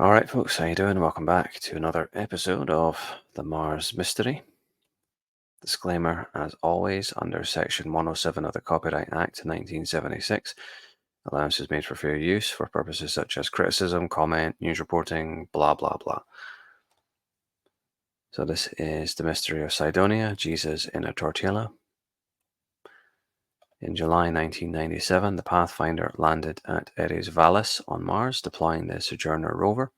All right, folks, how you doing? Welcome back to another episode of the Mars Mystery. Disclaimer, as always, under Section 107 of the Copyright Act 1976, allowance is made for fair use for purposes such as criticism, comment, news reporting, blah, blah, blah. So this is the mystery of Cydonia, Jesus in a Tortilla. In July 1997, the Pathfinder landed at Eris Vallis on Mars, deploying the Sojourner rover.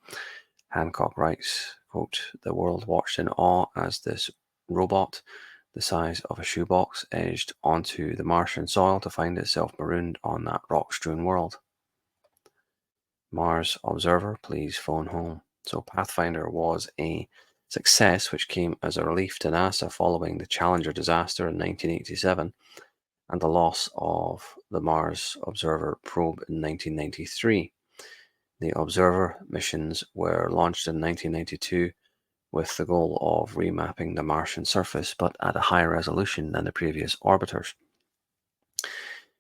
Hancock writes, quote, "The world watched in awe as this robot, the size of a shoebox, edged onto the Martian soil to find itself marooned on that rock-strewn world. Mars observer, please phone home." So Pathfinder was a success which came as a relief to NASA following the Challenger disaster in 1987 and the loss of the Mars Observer probe in 1993. The Observer missions were launched in 1992 with the goal of remapping the Martian surface, but at a higher resolution than the previous orbiters.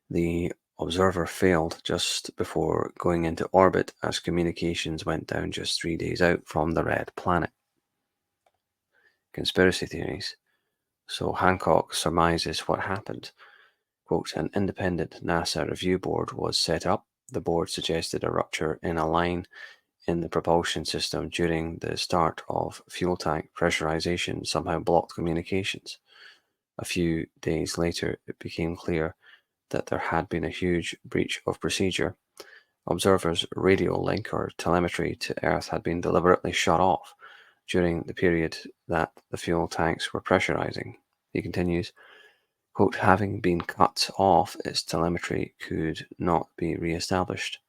The Observer failed just before going into orbit as communications went down just 3 days out from the red planet. Conspiracy theories. So Hancock surmises what happened. Quote, "An independent NASA review board was set up. The board suggested a rupture in a line in the propulsion system during the start of fuel tank pressurization somehow blocked communications. A few days later, it became clear that there had been a huge breach of procedure. Observers' radio link or telemetry to Earth had been deliberately shut off during the period that the fuel tanks were pressurizing." He continues, quote, "Having been cut off, its telemetry could not be re-established.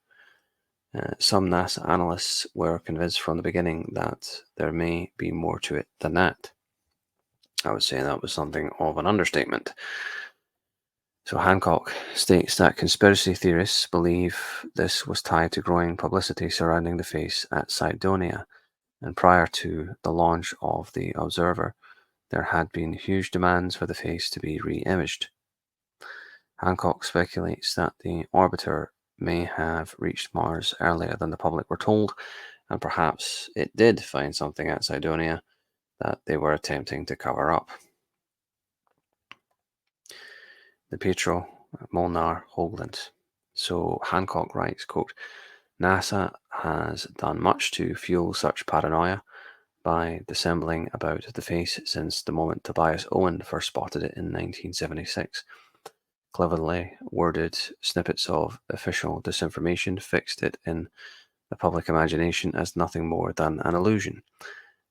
Some NASA analysts were convinced from the beginning that there may be more to it than that." I would say that was something of an understatement. So Hancock states that conspiracy theorists believe this was tied to growing publicity surrounding the face at Cydonia, and prior to the launch of the Observer, there had been huge demands for the face to be re-imaged. Hancock speculates that the orbiter may have reached Mars earlier than the public were told, and perhaps it did find something at Cydonia that they were attempting to cover up. The Pietro Molnar Hoagland. So Hancock writes, quote, "NASA has done much to fuel such paranoia by dissembling about the face since the moment Tobias Owen first spotted it in 1976. Cleverly worded snippets of official disinformation fixed it in the public imagination as nothing more than an illusion.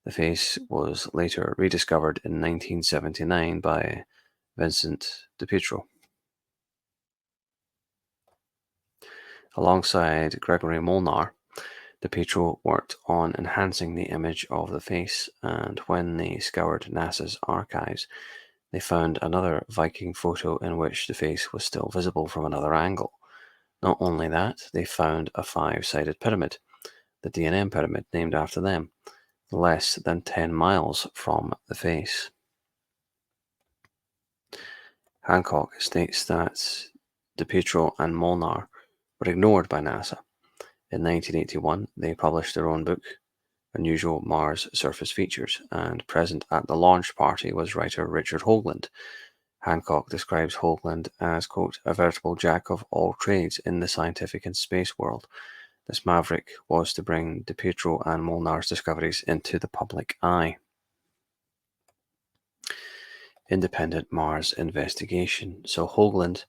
The face was later rediscovered in 1979 by Vincent DiPietro. Alongside Gregory Molnar, DiPietro worked on enhancing the image of the face, and when they scoured NASA's archives, they found another Viking photo in which the face was still visible from another angle. Not only that, they found a five-sided pyramid, the D&M pyramid named after them, less than 10 miles from the face. Hancock states that DiPietro and Molnar were ignored by NASA. In 1981, they published their own book, Unusual Mars Surface Features, and present at the launch party was writer Richard Hoagland. Hancock describes Hoagland as, quote, "a veritable jack of all trades in the scientific and space world." This maverick was to bring DiPietro and Molnar's discoveries into the public eye. Independent Mars investigation. So Hoagland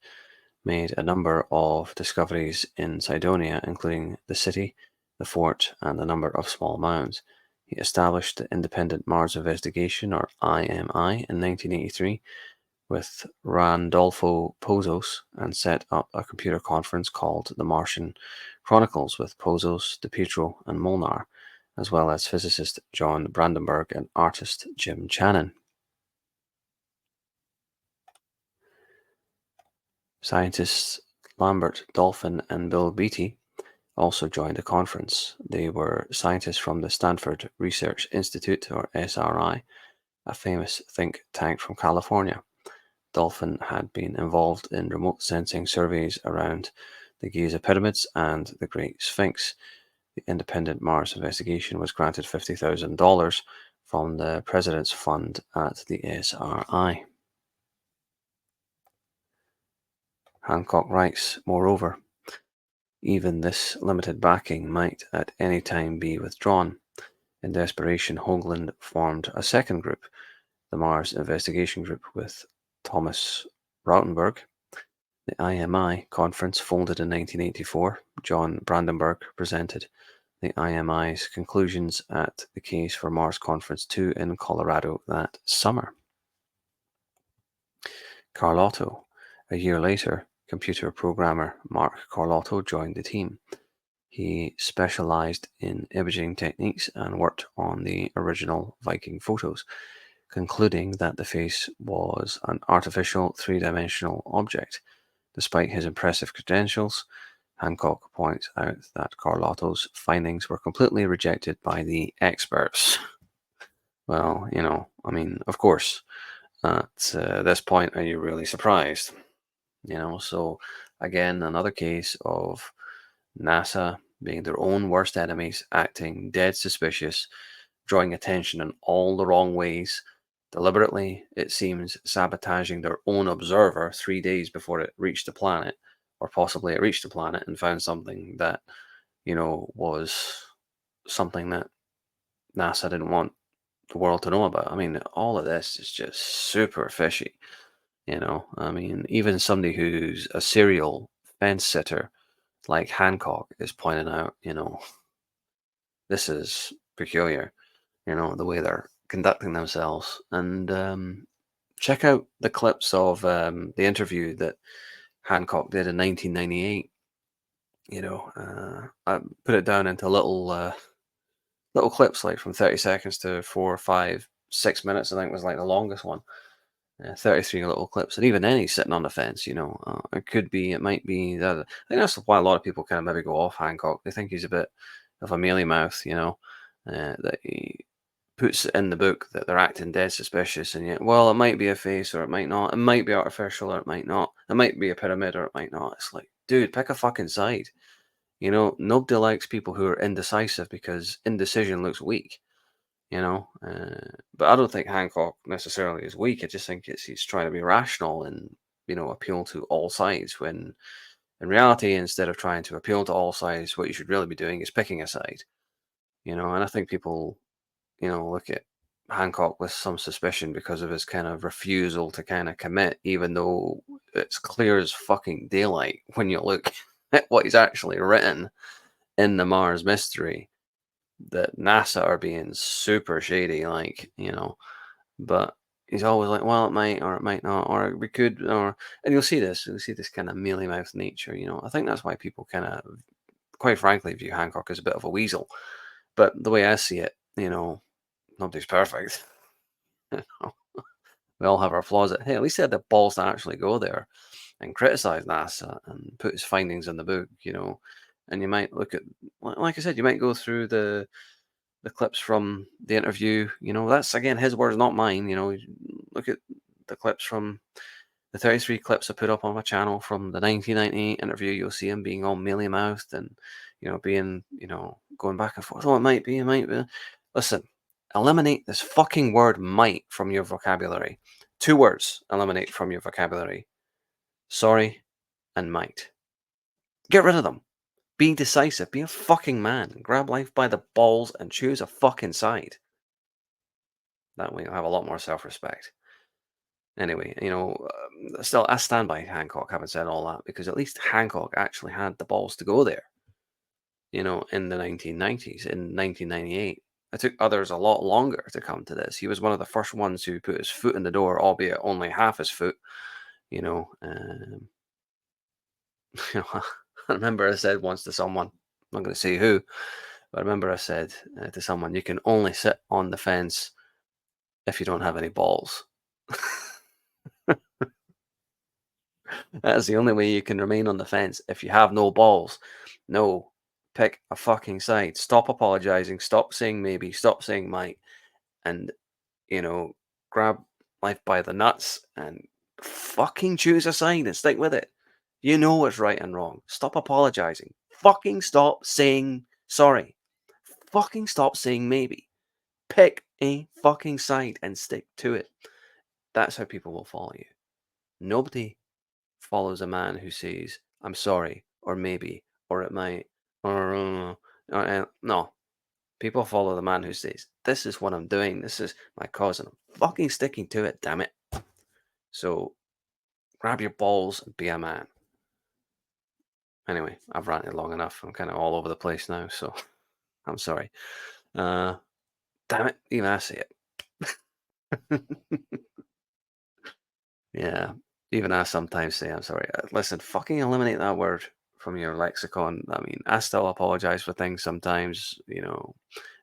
made a number of discoveries in Cydonia, including the city, the fort, and a number of small mounds. He established the Independent Mars Investigation, or IMI, in 1983 with Randolfo Pozos and set up a computer conference called the Martian Chronicles with Pozos, DiPietro, and Molnar, as well as physicist John Brandenburg and artist Jim Channon. Scientists Lambert Dolphin and Bill Beatty also joined the conference. They were scientists from the Stanford Research Institute, or SRI, a famous think tank from California. Dolphin had been involved in remote sensing surveys around the Giza pyramids and the Great Sphinx. The independent Mars investigation was granted $50,000 from the President's Fund at the SRI. Hancock writes, moreover, even this limited backing might at any time be withdrawn. In desperation, Hoagland formed a second group, the Mars Investigation Group, with Thomas Rautenberg. The IMI conference folded in 1984. John Brandenburg presented the IMI's conclusions at the Case for Mars Conference 2 in Colorado that summer. Carlotto. A year later, computer programmer Mark Carlotto joined the team. He specialized in imaging techniques and worked on the original Viking photos, concluding that the face was an artificial three-dimensional object. Despite his impressive credentials, Hancock points out that Carlotto's findings were completely rejected by the experts. Well, of course, at this point, are you really surprised? So again, another case of NASA being their own worst enemies, acting dead suspicious, drawing attention in all the wrong ways, deliberately, it seems, sabotaging their own observer 3 days before it reached the planet, or possibly it reached the planet and found something that, was something that NASA didn't want the world to know about. I mean, all of this is just super fishy. Even somebody who's a serial fence sitter like Hancock is pointing out, this is peculiar, the way they're conducting themselves. And check out the clips of the interview that Hancock did in 1998. I put it down into little clips, like from 30 seconds to 4, 5, 6 minutes. I think was like the longest one. 33 little clips, and even then he's sitting on the fence. It might be that. I think that's why a lot of people kind of maybe go off Hancock. They think he's a bit of a mealy mouth, that he puts in the book that they're acting dead suspicious, and yet, well, it might be a face or it might not. It might be artificial or it might not. It might be a pyramid or it might not. It's like, dude, pick a fucking side. Nobody likes people who are indecisive because indecision looks weak. But I don't think Hancock necessarily is weak. I just think he's trying to be rational and appeal to all sides, when in reality, instead of trying to appeal to all sides, what you should really be doing is picking a side. And I think people look at Hancock with some suspicion because of his kind of refusal to kind of commit, even though it's clear as fucking daylight when you look at what he's actually written in the Mars Mystery, that NASA are being super shady, but he's always like, well, it might or it might not, or we could, and you'll see this kind of mealy mouth nature. I think that's why people kind of, quite frankly, view Hancock as a bit of a weasel. But the way I see it, nobody's perfect. We all have our flaws. Hey, at least he had the balls to actually go there and criticize NASA and put his findings in the book. And you might look at, like I said, you might go through the clips from the interview. That's again his words, not mine. Look at the clips from the 33 clips I put up on my channel from the 1998 interview. You'll see him being all mealy mouthed and being going back and forth. Oh, it might be. Listen, eliminate this fucking word "might" from your vocabulary. 2 words eliminate from your vocabulary: sorry and might. Get rid of them. Be decisive. Be a fucking man. Grab life by the balls and choose a fucking side. That way you'll have a lot more self-respect. Anyway, still, I stand by Hancock having said all that, because at least Hancock actually had the balls to go there, in the 1990s, in 1998. It took others a lot longer to come to this. He was one of the first ones who put his foot in the door, albeit only half his foot, you know. I remember I said once to someone, I'm not going to say who, but I remember I said to someone, you can only sit on the fence if you don't have any balls. That's the only way you can remain on the fence, if you have no balls. No, pick a fucking side. Stop apologizing. Stop saying maybe. Stop saying might. And, grab life by the nuts and fucking choose a side and stick with it. You know what's right and wrong. Stop apologizing. Fucking stop saying Sorry. Fucking stop saying maybe. Pick a fucking side and stick to it. That's how people will follow you. Nobody follows a man who says, I'm sorry, or maybe, or it might, or no. People follow the man who says, this is what I'm doing, this is my cause, and I'm fucking sticking to it, damn it. So grab your balls and be a man. Anyway, I've ranted long enough. I'm kind of all over the place now, so I'm sorry. Uh, Damn it, even I say it. Yeah, even I sometimes say I'm sorry. Listen, fucking eliminate that word from your lexicon. I mean, I still apologize for things sometimes,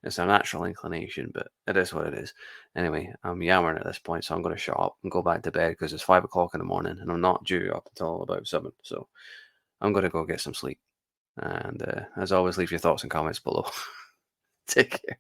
it's a natural inclination, but it is what it is. Anyway, I'm yammering at this point, so I'm going to shut up and go back to bed because it's 5 o'clock in the morning and I'm not due up until about 7. So I'm going to go get some sleep. And as always, leave your thoughts and comments below. Take care.